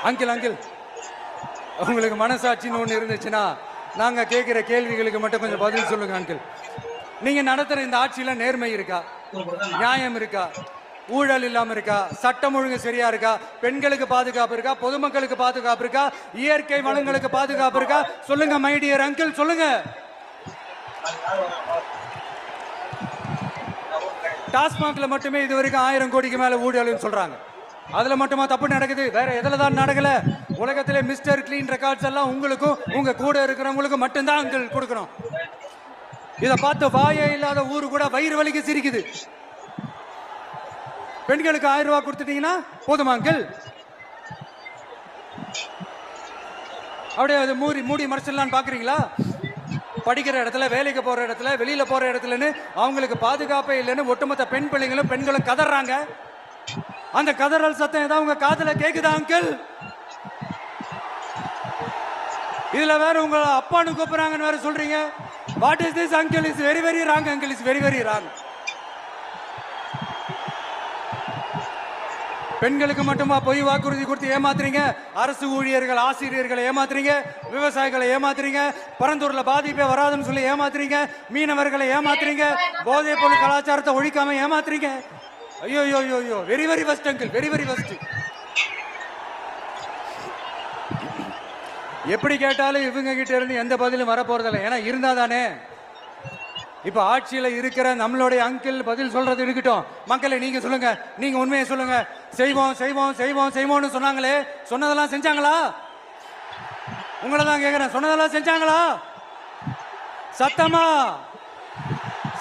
Uncle uncle உங்களுக்கு மனசாட்சின்னு ஒன்று இருந்துச்சுன்னா நாங்கள் கேட்குற கேள்விகளுக்கு மட்டும் கொஞ்சம் பதில் சொல்லுங்க அங்கிள். நீங்கள் நடத்துகிற இந்த ஆட்சியில் நேர்மை இருக்கா, நியாயம் இருக்கா, ஊழல் இல்லாமல் இருக்கா, சட்டம் ஒழுங்கு சரியா இருக்கா, பெண்களுக்கு பாதுகாப்பு இருக்கா, பொதுமக்களுக்கு பாதுகாப்பு இருக்கா, இயற்கை வளங்களுக்கு பாதுகாப்பு இருக்கா? சொல்லுங்க மை டியர் அங்கிள், சொல்லுங்க. டாஸ்மாக்ல மட்டுமே இது வரைக்கும் 1000 கோடிக்கு மேல ஊழல் சொல்றாங்க. அதுல மட்டுமா தப்பு நடக்குது? வேற எதுல தான் நடக்கல? உலகத்திலே மிஸ்டர் கிளீன் ரெக்கார்ட்ஸ் எல்லாம் உங்களுக்கும் உங்க கூட இருக்கிறவங்களுக்கும் மட்டும்தான் அங்கிள் கொடுக்கணும். இதை பார்த்து வாயே இல்லாத ஊரு கூட வயிறு வலிக்கு சிரிக்குது. பெண்களுக்கு 1000 ரூபாய் கொடுத்துட்டீங்கன்னா போதுமா அங்கிள்? அப்படியே அது மூடி மறைச்சிடலான்னு பாக்குறீங்களா? படிக்கிற இடத்துல, வேலைக்கு போற இடத்துல, வெளியில போற இடத்துலன்னு அவங்களுக்கு பாதுகாப்பே இல்லைன்னு ஒட்டுமொத்த பெண் பெண்களும் கதறாங்க. அந்த கதறல் சத்தம் ஏதாவது உங்க காதுல கேக்குதா அங்கிள்? இதுல வேற உங்க அப்பான்னு கூப்பிடுறாங்கன்னு வேற சொல்றீங்க. What is this uncle? Is very very wrong uncle, is very very wrong. பெண்களுக்கு மட்டுமா பொய் வாக்குறுதி கொடுத்து ஏமாத்துறீங்க? அரசு ஊழியர்கள், ஆசிரியர்களை ஏமாத்துறீங்க, விவசாயிகளை ஏமாத்துறீங்க, பரந்தூர்ல பாதிப்பே வராதுன்னு சொல்லி ஏமாத்துறீங்க, மீனவர்களை ஏமாத்துறீங்க, போதை பொருள் கலாச்சாரத்தை ஒழிக்காம ஏமாத்துறீங்க. ஐயோ ஐயோ ஐயோ, very very first uncle, very very first. எப்படி கேட்டாலும் இவங்க கிட்ட இருந்து எந்த பதிலும் வரப்போறதில்லை. ஏன்னா இருந்தா தானே. இப்ப ஆட்சியில இருக்கிற நம்மளுடைய அங்கிள் பதில் சொல்றது இருக்கட்டும். மக்களை நீங்க சொல்லுங்க, நீங்க உண்மையை சொல்லுங்க. செய்வோம் செய்வோம் செய்வோம் செய்வோம்னு சொன்னாங்களே, சொன்னதெல்லாம் செஞ்சாங்களா? உங்களை தான் கேக்குறேன், சொன்னதெல்லாம் செஞ்சாங்களா? சத்தமா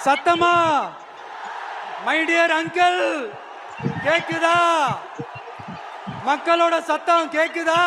சத்தமா மை டியர் அங்கிள், கேக்குதா? மக்களோட சத்தம் கேக்குதா?